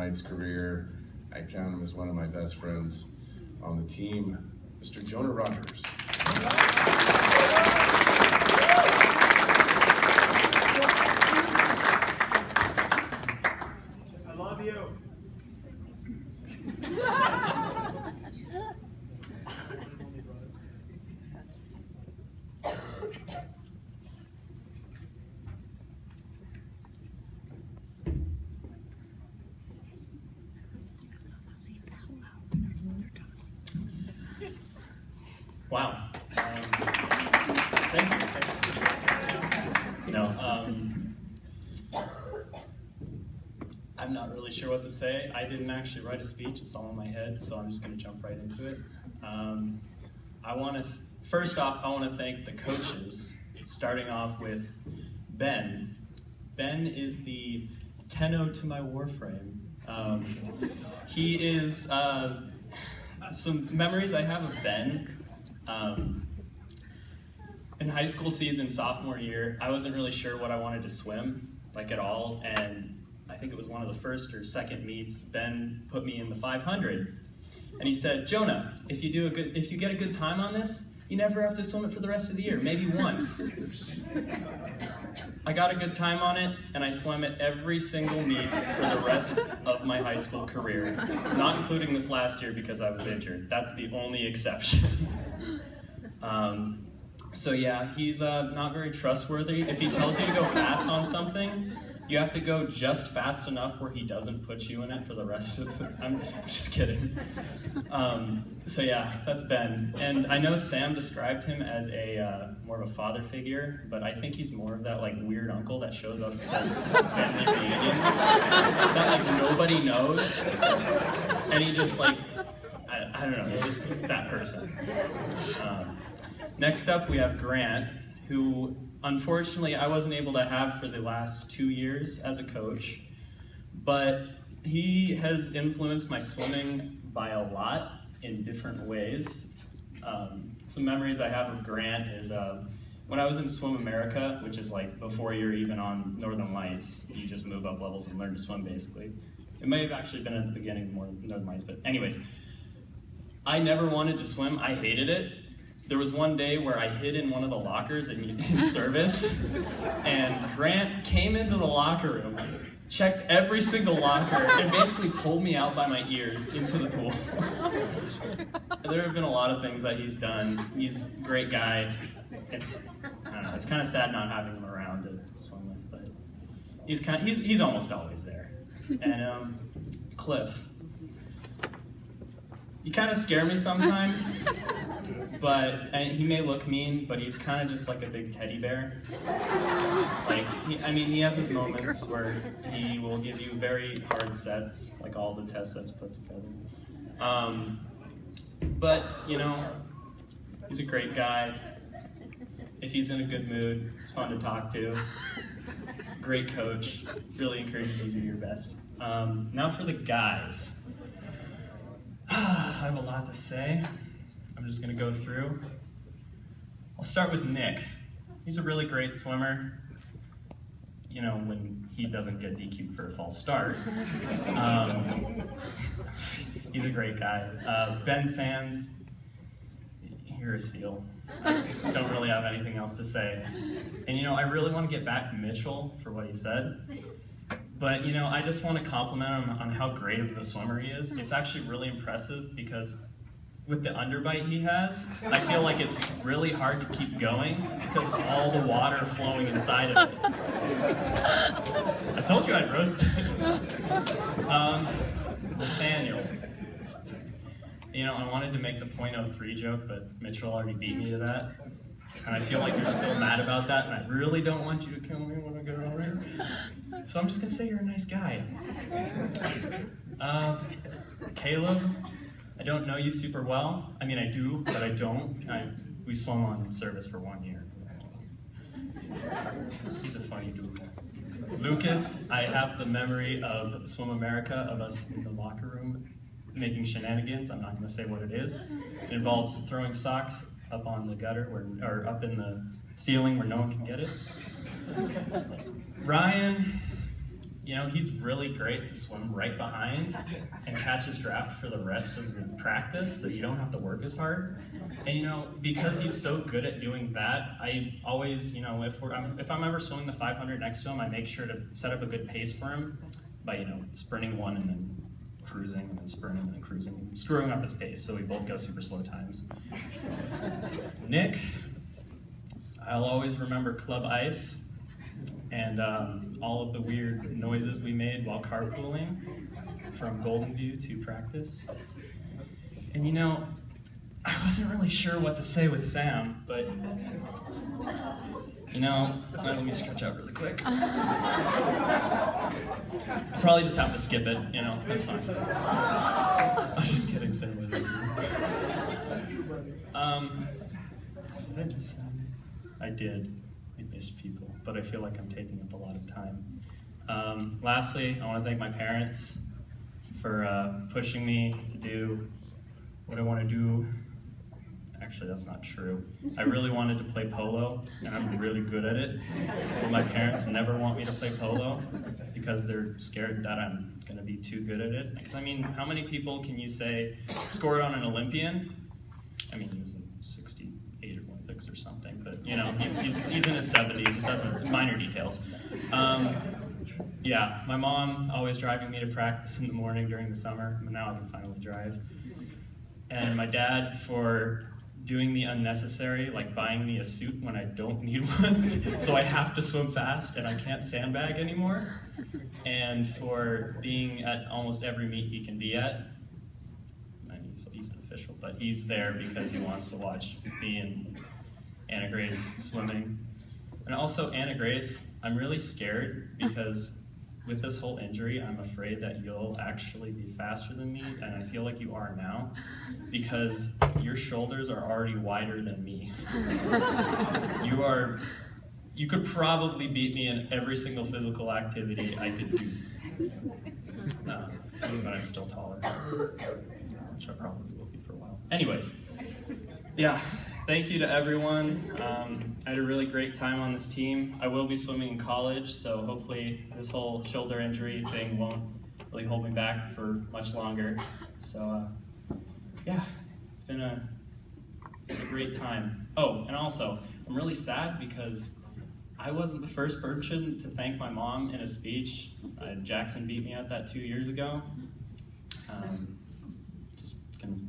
tonight's career. I count him as one of my best friends on the team, Mr. Jonah Rogers. I love you. Wow. Thank you. No, I'm not really sure what to say. I didn't actually write a speech. It's all in my head, so I'm just going to jump right into it. First off, I want to thank the coaches, starting off with Ben. Ben is the tenno to my Warframe. He is, some memories I have of Ben. In high school season, sophomore year, I wasn't really sure what I wanted to swim, like at all, and I think it was one of the first or second meets, Ben put me in the 500. And he said, Jonah, if you get a good time on this, you never have to swim it for the rest of the year, maybe once. I got a good time on it, and I swam it every single meet for the rest of my high school career, not including this last year because I was injured. That's the only exception. So yeah, he's not very trustworthy. If he tells you to go fast on something, you have to go just fast enough where he doesn't put you in it for the rest of the... I'm just kidding. So yeah, that's Ben. And I know Sam described him as more of a father figure, but I think he's more of that like weird uncle that shows up to those family reunions that like nobody knows, and he just like, I don't know, he's just that person. Next up we have Grant, who unfortunately I wasn't able to have for the last 2 years as a coach, but he has influenced my swimming by a lot in different ways. Some memories I have of Grant is when I was in Swim America, which is like before you're even on Northern Lights, you just move up levels and learn to swim basically. It may have actually been at the beginning of more Northern Lights, but anyways. I never wanted to swim, I hated it. There was one day where I hid in one of the lockers in service, and Grant came into the locker room, checked every single locker, and basically pulled me out by my ears into the pool. There have been a lot of things that he's done. He's a great guy. I don't know, it's kind of sad not having him around to swim with, but he's almost always there. And Cliff. You kind of scare me sometimes, and he may look mean, but he's kind of just like a big teddy bear. Like, he has his moments where he will give you very hard sets, like all the test sets put together. But, you know, he's a great guy. If he's in a good mood, he's fun to talk to. Great coach, really encourages you to do your best. Now for the guys. I have a lot to say. I'm just going to go through. I'll start with Nick. He's a really great swimmer. You know, when he doesn't get DQ'd for a false start. He's a great guy. Ben Sands, you're a seal. I don't really have anything else to say. And you know, I really want to get back to Mitchell for what he said. But you know, I just want to compliment him on how great of a swimmer he is. It's actually really impressive because with the underbite he has, I feel like it's really hard to keep going because of all the water flowing inside of it. I told you I'd roast it. Nathaniel. You know, I wanted to make the .03 joke, but Mitchell already beat me to that. And I feel like you're still mad about that, and I really don't want you to kill me when I get over here. So I'm just gonna say you're a nice guy. Caleb, I don't know you super well. I mean, I do, but I don't. We swum on service for 1 year. He's a funny dude. Lucas, I have the memory of Swim America, of us in the locker room making shenanigans. I'm not gonna say what it is. It involves throwing socks up on the gutter, or up in the ceiling where no one can get it. Ryan, he's really great to swim right behind and catch his draft for the rest of the practice so you don't have to work as hard. And because he's so good at doing that, I always, if I'm ever swimming the 500 next to him, I make sure to set up a good pace for him by, sprinting one and then cruising and then sprinting and then cruising, screwing up his pace so we both go super slow times. Nick, I'll always remember Club Ice and all of the weird noises we made while carpooling from Golden View to practice. And I wasn't really sure what to say with Sam, but let me stretch out really quick. I'll probably just have to skip it, that's fine. I'm just kidding, Sam. Did I miss Sam? I did. I missed people, but I feel like I'm taking up a lot of time. Lastly, I want to thank my parents for pushing me to do what I want to do. Actually, that's not true. I really wanted to play polo, and I'm really good at it. But my parents never want me to play polo because they're scared that I'm going to be too good at it. Because, how many people can you say scored on an Olympian? He was in 68 Olympics or something, but, he's in his 70s. It doesn't, minor details. Yeah, my mom always driving me to practice in the morning during the summer, but now I can finally drive. And my dad for doing the unnecessary, like buying me a suit when I don't need one, so I have to swim fast and I can't sandbag anymore. And for being at almost every meet he can be at. He's an official, but he's there because he wants to watch me and Anna Grace swimming. And also, Anna Grace, I'm really scared because with this whole injury, I'm afraid that you'll actually be faster than me, and I feel like you are now, because your shoulders are already wider than me. You could probably beat me in every single physical activity I could do. But I'm still taller, which I probably will be for a while. Anyways, yeah. Thank you to everyone. I had a really great time on this team. I will be swimming in college, so hopefully this whole shoulder injury thing won't really hold me back for much longer. So yeah, it's been a great time. Oh, and also, I'm really sad because I wasn't the first person to thank my mom in a speech. Jackson beat me at that 2 years ago.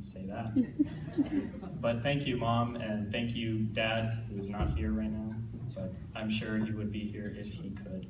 Say that. But thank you, Mom, and thank you, Dad, who is not here right now, but I'm sure he would be here if he could.